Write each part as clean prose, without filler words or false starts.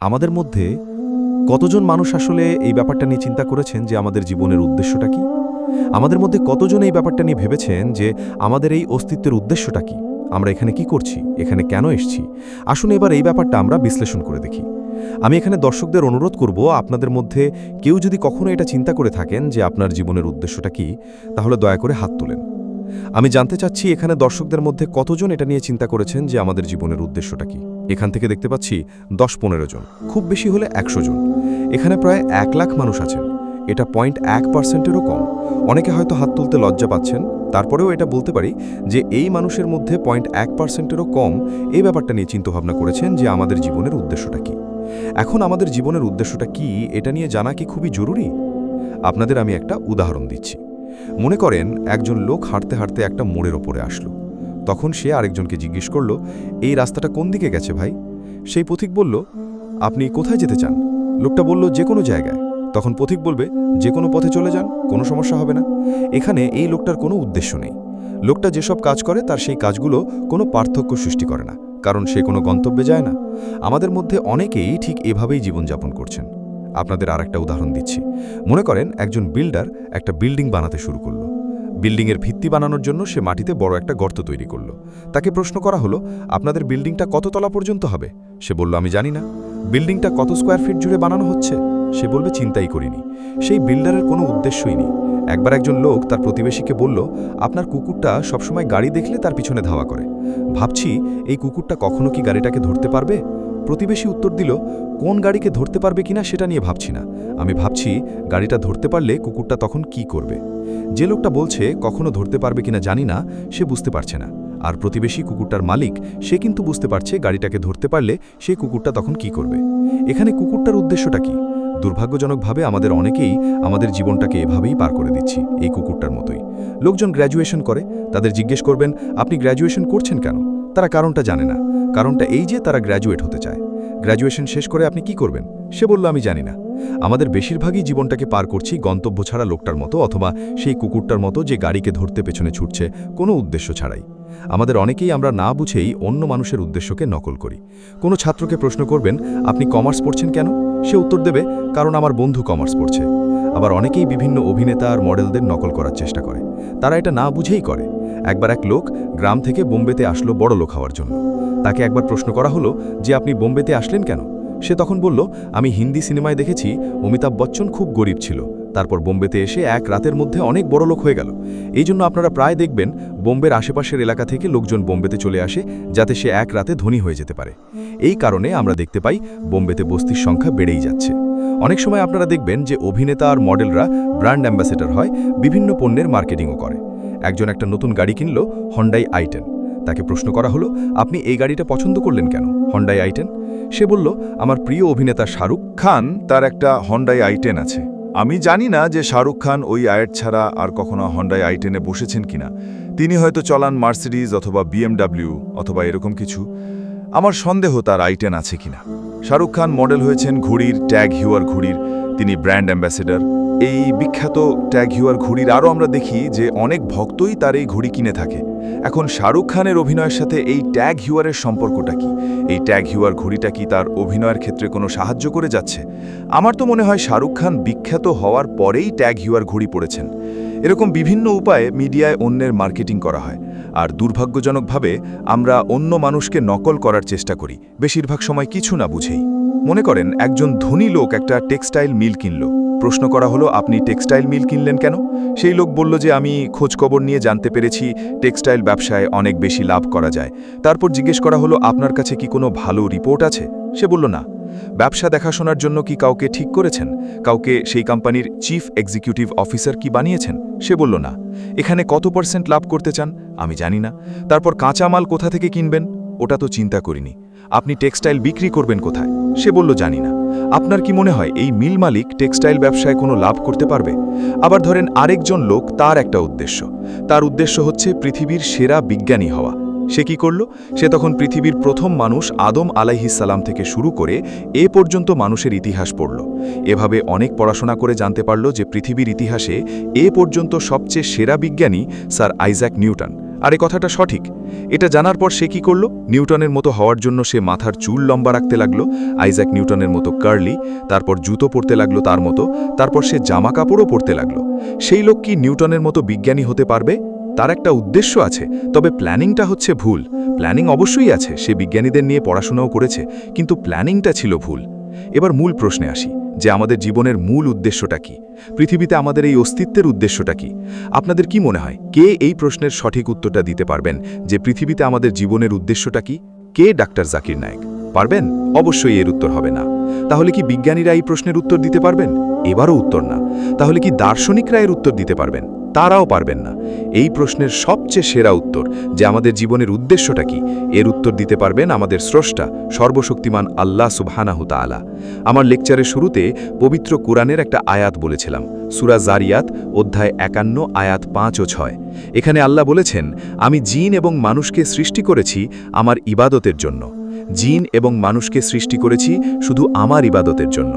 আমাদের মধ্যে কতজন মানুষ আসলে এই ব্যাপারটা নিয়ে চিন্তা করেছেন যে আমাদের জীবনের উদ্দেশ্যটা কি? আমাদের মধ্যে কতজন এই ব্যাপারটা নিয়ে ভেবেছেন যে আমাদের এই অস্তিত্বের উদ্দেশ্যটা কি? আমরা এখানে কি করছি? এখানে কেন এসেছি? আসুন এবার এই ব্যাপারটা আমরা বিশ্লেষণ করে দেখি। আমি এখানে দর্শকদের অনুরোধ করব, আপনাদের মধ্যে কেউ যদি কখনো এটা চিন্তা করে থাকেন যে আপনার জীবনের উদ্দেশ্যটা কি, তাহলে দয়া করে হাত তোলেন। আমি জানতে চাচ্ছি এখানে দর্শকদের মধ্যে কতজন এটা নিয়ে চিন্তা করেছেন যে আমাদের জীবনের উদ্দেশ্যটা কি। এখান থেকে দেখতে পাচ্ছি ১০-১৫ জন, খুব বেশি হলে ১০০ জন। এখানে প্রায় ১ লাখ মানুষ আছেন। এটা 0.1%-এরও কম। অনেকে হয়তো হাত তুলতে লজ্জা পাচ্ছেন, তারপরেও এটা বলতে পারি যে এই মানুষের মধ্যে 0.1%-এরও কম এই ব্যাপারটা নিয়ে চিন্তাভাবনা করেছেন যে আমাদের জীবনের উদ্দেশ্যটা কি। এখন আমাদের জীবনের উদ্দেশ্যটা কি, এটা নিয়ে জানা কি খুবই জরুরি? আপনাদের আমি একটা উদাহরণ দিচ্ছি। মনে করেন একজন লোক হাঁটতে হাঁটতে একটা মোড়ের ওপরে আসলো। তখন সে আরেকজনকে জিজ্ঞেস করল, এই রাস্তাটা কোন দিকে গেছে ভাই? সেই পথিক বলল, আপনি কোথায় যেতে চান? লোকটা বলল, যে কোনো জায়গায়। তখন পথিক বলবে, যে কোনো পথে চলে যান, কোনো সমস্যা হবে না। এখানে এই লোকটার কোনো উদ্দেশ্য নেই। লোকটা যেসব কাজ করে তার সেই কাজগুলো কোনো পার্থক্য সৃষ্টি করে না, কারণ সে কোনো গন্তব্যে যায় না। আমাদের মধ্যে অনেকেই ঠিক এভাবেই জীবনযাপন করছেন। আপনাদের আরেকটা উদাহরণ দিচ্ছি। মনে করেন একজন বিল্ডার একটা বিল্ডিং বানাতে শুরু করল। বিল্ডিংয়ের ভিত্তি বানানোর জন্য সে মাটিতে বড় একটা গর্ত তৈরি করল। তাকে প্রশ্ন করা হলো, আপনাদের বিল্ডিংটা কত তলা পর্যন্ত হবে? সে বলল, আমি জানি না। বিল্ডিংটা কত স্কোয়ার ফিট জুড়ে বানানো হচ্ছে? সে বলবে, চিন্তাই করিনি। সেই বিল্ডারের কোনো উদ্দেশ্যই নেই। একবার একজন লোক তার প্রতিবেশীকে বলল, আপনার কুকুরটা সবসময় গাড়ি দেখলে তার পিছনে ধাওয়া করে। ভাবছি এই কুকুরটা কখনো কি গাড়িটাকে ধরতে পারবে? প্রতিবেশী উত্তর দিল, কোন গাড়িকে ধরতে পারবে কিনা সেটা নিয়ে ভাবছি না, আমি ভাবছি গাড়িটা ধরতে পারলে কুকুরটা তখন কি করবে। যে লোকটা বলছে কখনো ধরতে পারবে কিনা জানি না, সে বুঝতে পারছে না। আর প্রতিবেশী কুকুরটার মালিক, সে কিন্তু বুঝতে পারছে গাড়িটাকে ধরতে পারলে সেই কুকুরটা তখন কি করবে। এখানে কুকুরটার উদ্দেশ্যটা কি? দুর্ভাগ্যজনকভাবে আমাদের অনেকেই আমাদের জীবনটাকে এভাবেই পার করে দিচ্ছি, এই কুকুরটার মতোই। লোকজন গ্র্যাজুয়েশন করে, তাদের জিজ্ঞেস করবেন, আপনি গ্র্যাজুয়েশন করছেন কেন? তারা কারণটা জানে না। কারণটা এই যে তারা গ্র্যাজুয়েট হতে চায়। গ্র্যাজুয়েশন শেষ করে আপনি কি করবেন? সে বলল, আমি জানি না। আমাদের বেশিরভাগই জীবনটাকে পার করছি গন্তব্য ছাড়া লোকটার মতো, অথবা সেই কুকুরটার মতো যে গাড়িকে ধরতে পেছনে ছুটছে কোনো উদ্দেশ্য ছাড়াই। আমাদের অনেকেই আমরা না বুঝেই অন্য মানুষের উদ্দেশ্যকে নকল করি। কোনো ছাত্রকে প্রশ্ন করবেন, আপনি কমার্স পড়ছেন কেন? সে উত্তর দেবে, কারণ আমার বন্ধু কমার্স পড়ছে। আবার অনেকেই বিভিন্ন অভিনেতা আর মডেলদের নকল করার চেষ্টা করে। তারা এটা না বুঝেই করে। একবার এক লোক গ্রাম থেকে বোম্বেতে আসলো বড় লোক হওয়ার জন্য। তাকে একবার প্রশ্ন করা হলো যে আপনি বোম্বেতে আসলেন কেন? সে তখন বলল, আমি হিন্দি সিনেমায় দেখেছি অমিতাভ বচ্চন খুব গরিব ছিল, তারপর বোম্বেতে এসে এক রাতের মধ্যে অনেক বড় লোক হয়ে গেল। এই জন্য আপনারা প্রায় দেখবেন বোম্বের আশেপাশের এলাকা থেকে লোকজন বোম্বেতে চলে আসে, যাতে সে এক রাতে ধনী হয়ে যেতে পারে। এই কারণে আমরা দেখতে পাই বোম্বেতে বস্তির সংখ্যা বেড়েই যাচ্ছে। অনেক সময় আপনারা দেখবেন যে অভিনেতা আর মডেলরা ব্র্যান্ড অ্যাম্বাসেডর হয়, বিভিন্ন পণ্যের মার্কেটিংও করে। একজন একটা নতুন গাড়ি কিনল, হন্ডাই i10। তাকে প্রশ্ন করা হলো, আপনি এই গাড়িটা পছন্দ করলেন কেন, হন্ডাই i10? সে বলল, আমার প্রিয় অভিনেতা শাহরুখ খান তার একটা হন্ডাই i10 আছে। আমি জানি না যে শাহরুখ খান ওই আয়ের ছাড়া আর কখনো হন্ডাই i10-এ বসেছেন কিনা। তিনি হয়তো চলান মার্সিডিজ অথবা BMW অথবা এরকম কিছু। আমার সন্দেহ তার i10 আছে কিনা। শাহরুখ খান মডেল হয়েছেন ঘুড়ির, ট্যাগ হিউয়ার ঘুড়ির। তিনি ব্র্যান্ড অ্যাম্বাসেডর। এই বিখ্যাত ট্যাগ হিউয়ার ঘুড়ির আরও আমরা দেখি যে অনেক ভক্তই তার এই ঘুড়ি কিনে থাকে। এখন শাহরুখ খানের অভিনয়ের সাথে এই ট্যাগ হিউয়ারের সম্পর্কটা কি? এই ট্যাগ হিউয়ার ঘুড়িটা কি তার অভিনয়ের ক্ষেত্রে কোনো সাহায্য করে যাচ্ছে? আমার তো মনে হয় শাহরুখ খান বিখ্যাত হওয়ার পরেই ট্যাগ হিউয়ার ঘুড়ি পড়েছেন। এরকম বিভিন্ন উপায়ে মিডিয়ায় অন্যের মার্কেটিং করা হয়। আর দুর্ভাগ্যজনকভাবে আমরা অন্য মানুষকে নকল করার চেষ্টা করি, বেশিরভাগ সময় কিছু না বুঝেই। মনে করেন একজন ধনী লোক একটা টেক্সটাইল মিল কিনল। প্রশ্ন করা হলো, আপনি টেক্সটাইল মিল কিনলেন কেন? সেই লোক বলল যে আমি খোঁজখবর নিয়ে জানতে পেরেছি টেক্সটাইল ব্যবসায় অনেক বেশি লাভ করা যায়। তারপর জিজ্ঞেস করা হলো, আপনার কাছে কি কোনো ভালো রিপোর্ট আছে? সে বলল, না। ব্যবসা দেখাশোনার জন্য কি কাউকে ঠিক করেছেন? কাউকে সেই কোম্পানির চিফ এক্সিকিউটিভ অফিসার কি বানিয়েছেন? সে বলল, না। এখানে কত % লাভ করতে চান? আমি জানি না। তারপর কাঁচামাল কোথা থেকে কিনবেন? ওটা তো চিন্তা করিনি। আপনি টেক্সটাইল বিক্রি করবেন কোথায়? সে বলল, জানি না। আপনার কি মনে হয় এই মিল মালিক টেক্সটাইল ব্যবসায় কোনো লাভ করতে পারবে? আবার ধরেন আরেকজন লোক, তার একটা উদ্দেশ্য। তার উদ্দেশ্য হচ্ছে পৃথিবীর সেরা বিজ্ঞানী হওয়া। সে কি করল? সে তখন পৃথিবীর প্রথম মানুষ আদম আলাইহিসসালাম থেকে শুরু করে এ পর্যন্ত মানুষের ইতিহাস পড়ল। এভাবে অনেক পড়াশোনা করে জানতে পারল যে পৃথিবীর ইতিহাসে এ পর্যন্ত সবচেয়ে সেরা বিজ্ঞানী স্যার আইজ্যাক নিউটন। আর এ কথাটা সঠিক। এটা জানার পর সে কি করল? নিউটনের মতো হওয়ার জন্য সে মাথার চুল লম্বা রাখতে লাগলো, আইজ্যাক নিউটনের মতো কার্লি, তারপর জুতো পরতে লাগলো তার মতো, তারপর সে জামা কাপড়ও পরতে লাগলো। সেই লোক কি নিউটনের মতো বিজ্ঞানী হতে পারবে? তার একটা উদ্দেশ্য আছে, তবে প্ল্যানিংটা হচ্ছে ভুল। প্ল্যানিং অবশ্যই আছে, সে বিজ্ঞানীদের নিয়ে পড়াশোনাও করেছে, কিন্তু প্ল্যানিংটা ছিল ভুল। এবার মূল প্রশ্নে আসি, যে আমাদের জীবনের মূল উদ্দেশ্যটা কি? পৃথিবীতে আমাদের এই অস্তিত্বের উদ্দেশ্যটা কি? আপনাদের কি মনে হয়, কে এই প্রশ্নের সঠিক উত্তরটা দিতে পারবেন, যে পৃথিবীতে আমাদের জীবনের উদ্দেশ্যটা কি? কে ডাক্তার জাকির নায়েক পারবেন? অবশ্যই এর উত্তর হবে না। তাহলে কি বিজ্ঞানীরা এই প্রশ্নের উত্তর দিতে পারবেন? এবারও উত্তর না। তাহলে কি দার্শনিকরা এর উত্তর দিতে পারবেন? তারাও পারবেন না। এই প্রশ্নের সবচেয়ে সেরা উত্তর, যে আমাদের জীবনের উদ্দেশ্যটা কি, এর উত্তর দিতে পারবেন আমাদের স্রষ্টা সর্বশক্তিমান আল্লাহ সুবহানাহু তাআলা। আমার লেকচারের শুরুতে পবিত্র কুরআনের একটা আয়াত বলেছিলাম, সূরা জারিয়াত অধ্যায় 51 আয়াত 5 ও 6। এখানে আল্লাহ বলেছেন, আমি জিন এবং মানুষকে সৃষ্টি করেছি আমার ইবাদতের জন্য। জিন এবং মানুষকে সৃষ্টি করেছি শুধু আমার ইবাদতের জন্য।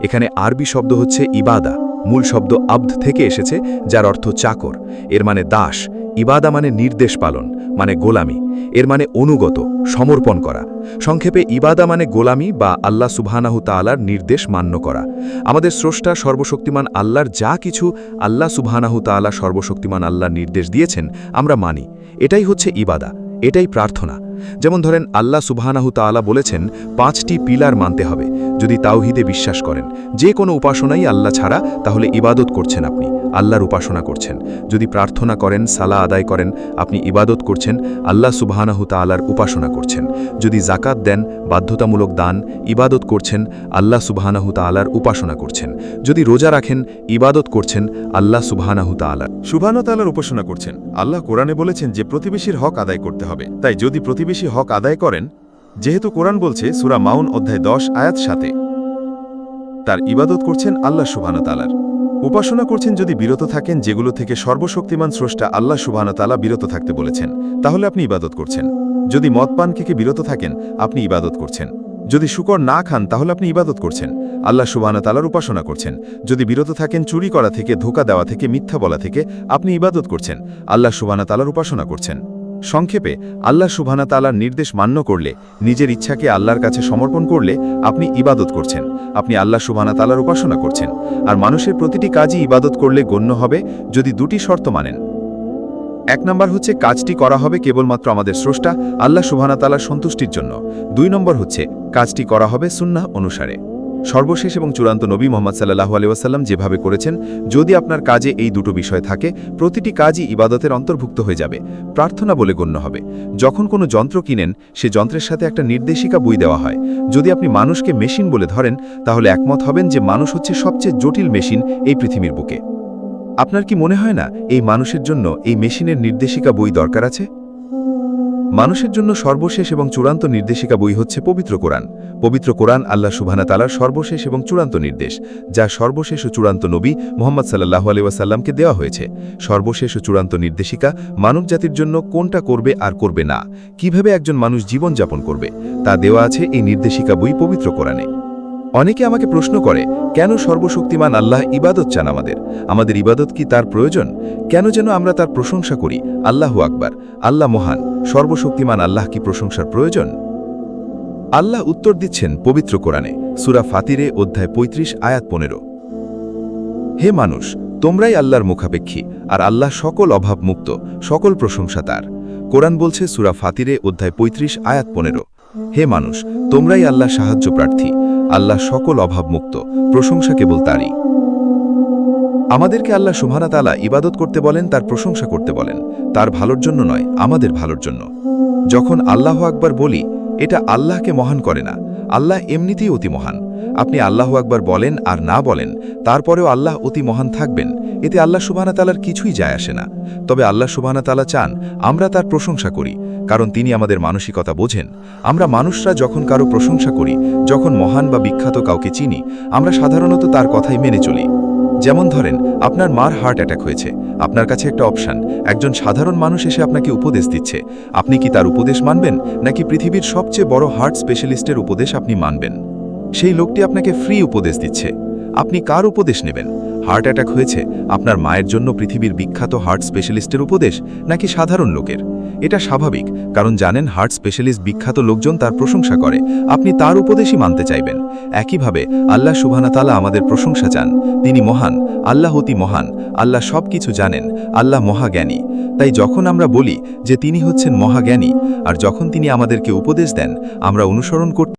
এখানে আরবি শব্দ হচ্ছে ইবাদা, মূল শব্দ আব্দ থেকে এসেছে, যার অর্থ চাকর। এর মানে দাস। ইবাদা মানে নির্দেশ পালন, মানে গোলামি। এর মানে অনুগত, সমর্পণ করা। সংক্ষেপে ইবাদা মানে গোলামি বা আল্লাহ সুবহানাহু তাআলার নির্দেশ মান্য করা। আমাদের স্রষ্টা সর্বশক্তিমান আল্লাহর যা কিছু আল্লাহ সুবহানাহু তাআলা সর্বশক্তিমান আল্লাহর নির্দেশ দিয়েছেন আমরা মানি। এটাই হচ্ছে ইবাদা, এটাই প্রার্থনা। যেমন ধরেন, আল্লাহ সুবহানাহু তাআলা বলেছেন 5টি পিলার মানতে হবে যদি তাওহীদে বিশ্বাস করেন। যে কোনো উপাসনাই আল্লাহ ছাড়া, তাহলে ইবাদত করছেন, আপনি আল্লাহর উপাসনা করছেন। যদি প্রার্থনা করেন, সালাহ আদায় করেন, আপনি ইবাদত করছেন, আল্লাহ সুবহানাহু তাআলার উপাসনা করছেন। যদি জাকাত দেন, বাধ্যতামূলক দান, ইবাদত করছেন, আল্লাহ সুবহানাহু তাআলার উপাসনা করছেন। যদি রোজা রাখেন, ইবাদত করছেন, আল্লাহ সুবহানাহু তাআলা সুবহানাহু উপাসনা করছেন। আল্লাহ কোরআনে বলেছেন যে প্রতিবেশীর হক আদায় করতে হবে। তাই যদি প্রতিবেশী হক আদায় করেন, যেহেতু কোরআন বলছে সূরা মাউন অধ্যায় 10 আয়াত 7, তার ইবাদত করছেন আল্লাহ সুবহানাহু তাআলার। উপাসনা করছেন যদি বিরত থাকেন যেগুলো থেকে সর্বশক্তিমান স্রষ্টা আল্লাহ সুবহানাহু তাআলা বিরত থাকতে বলেছেন, তাহলে আপনি ইবাদত করছেন। যদি মদ পান থেকে বিরত থাকেন, আপনি ইবাদত করছেন। যদি শুকর না খান, তাহলে আপনি ইবাদত করছেন, আল্লাহ সুবহানাহু তাআলার উপাসনা করছেন। যদি বিরত থাকেন চুরি করা থেকে, ধোঁকা দেওয়া থেকে, মিথ্যা বলা থেকে, আপনি ইবাদত করছেন, আল্লাহ সুবহানাহু তাআলার উপাসনা করছেন। সংক্ষেপে, আল্লাহ সুবহানাহু তাআলার নির্দেশ মান্য করলে, নিজের ইচ্ছাকে আল্লাহর কাছে সমর্পণ করলে আপনি ইবাদত করছেন, আপনি আল্লাহ সুবহানাহু তাআলার উপাসনা করছেন। আর মানুষের প্রতিটি কাজই ইবাদত করলে গণ্য হবে যদি দুটি শর্ত মানেন। 1 নম্বর হচ্ছে কাজটি করা হবে কেবলমাত্র আমাদের স্রষ্টা আল্লাহ সুবহানাহু তাআলার সন্তুষ্টির জন্য। 2 নম্বর হচ্ছে কাজটি করা হবে সুন্নাহ অনুসারে। সর্বশেষ এবং চূড়ান্ত নবী মুহাম্মদ সাল্লাল্লাহু আলাইহি ওয়াসাল্লাম যেভাবে করেছেন, যদি আপনার কাজে এই দুটো বিষয় থাকে, প্রতিটি কাজই ইবাদতের অন্তর্ভুক্ত হয়ে যাবে, প্রার্থনা বলে গণ্য হবে। যখন কোনো যন্ত্র কিনেন, সে যন্ত্রের সাথে একটা নির্দেশিকা বই দেওয়া হয়। যদি আপনি মানুষকে মেশিন বলে ধরেন, তাহলে একমত হবেন যে মানুষ হচ্ছে সবচেয়ে জটিল মেশিন এই পৃথিবীর বুকে। আপনার কি মনে হয় না এই মানুষের জন্য এই মেশিনের নির্দেশিকা বই দরকার আছে? মানুষের জন্য সর্বশেষ এবং চূড়ান্ত নির্দেশিকা বই হচ্ছে পবিত্র কোরআন। পবিত্র কোরআন আল্লাহ সুবহানাহু তাআলার সর্বশেষ এবং চূড়ান্ত নির্দেশ, যা সর্বশেষ ও চূড়ান্ত নবী মুহাম্মদ সাল্লাল্লাহু আলাইহি ওয়াসাল্লামকে দেওয়া হয়েছে। সর্বশেষ ও চূড়ান্ত নির্দেশিকা মানবজাতির জন্য কোনটা করবে আর করবে না, কিভাবে একজন মানুষ জীবনযাপন করবে, তা দেওয়া আছে এই নির্দেশিকা বই পবিত্র কোরআনে। অনেকে আমাকে প্রশ্ন করে, কেন সর্বশক্তিমান আল্লাহ ইবাদত চান আমাদের ইবাদত কি তার প্রয়োজন? কেন যেন আমরা তার প্রশংসা করি? আল্লাহু আকবার, আল্লাহ মহান, সর্বশক্তিমান আল্লাহ কি প্রশংসার প্রয়োজন? আল্লাহ উত্তর দিচ্ছেন পবিত্র কোরআনে, সূরা ফাতিরে অধ্যায় 35 আয়াত 15। হে মানুষ, তোমরাই আল্লাহর মুখাপেক্ষী, আর আল্লাহ সকল অভাব মুক্ত, সকল প্রশংসা তার। কোরআন বলছে সূরা ফাতিরে অধ্যায় 35 আয়াত 15, হে মানুষ, তোমরাই আল্লাহ সাহায্য প্রার্থী, আল্লাহ সকল অভাব মুক্ত, প্রশংসা কেবল তারই। আমাদেরকে আল্লাহ সুবহানাহু তাআলা ইবাদত করতে বলেন, তার প্রশংসা করতে বলেন, তার ভালোর জন্য নয়, আমাদের ভালোর জন্য। যখন আল্লাহু আকবার বলি, এটা আল্লাহকে মহান করে না, আল্লাহ এমনিতেই অতি মহান। আপনি আল্লাহু আকবার বলেন আর না বলেন, তারপরেও আল্লাহ অতি মহান থাকবেন, এতে আল্লাহ সুবহানাহু তাআলার কিছুই যায় আসে না। তবে আল্লাহ সুবহানাহু তাআলা চান আমরা তার প্রশংসা করি, কারণ তিনি আমাদের মানসিকতা বোঝেন। আমরা মানুষরা যখন কারো প্রশংসা করি, যখন মহান বা বিখ্যাত কাউকে চিনি, আমরা সাধারণত তার কথাই মেনে চলি। যেমন ধরেন, আপনার মার হার্ট অ্যাটাক হয়েছে, আপনার কাছে একটা অপশান, একজন সাধারণ মানুষ এসে আপনাকে উপদেশ দিচ্ছে, আপনি কি তার উপদেশ মানবেন, নাকি পৃথিবীর সবচেয়ে বড় হার্ট স্পেশালিস্টের উপদেশ আপনি মানবেন? সেই লোকটি আপনাকে ফ্রি উপদেশ দিচ্ছে, আপনি কার উপদেশ নেবেন? হার্ট অ্যাটাক হয়েছে, আপনার মায়ের জন্য পৃথিবীর বিখ্যাত হার্ট স্পেশালিস্টের উপদেশ নাকি সাধারণ লোকের? এটা স্বাভাবিক, কারণ জানেন হার্ট স্পেশালিস্ট বিখ্যাত লোকজন তার প্রশংসা করে, আপনি তার উপদেশই মানতে চাইবেন। একইভাবে আল্লাহ সুবহানাহু ওয়া তাআলা আমাদের প্রশংসা চান। তিনি মহান, আল্লাহ অতি মহান, আল্লাহ সব কিছু জানেন, আল্লাহ মহাজ্ঞানী। তাই যখন আমরা বলি যে তিনি হচ্ছেন মহাজ্ঞানী, আর যখন তিনি আমাদেরকে উপদেশ দেন আমরা অনুসরণ করতে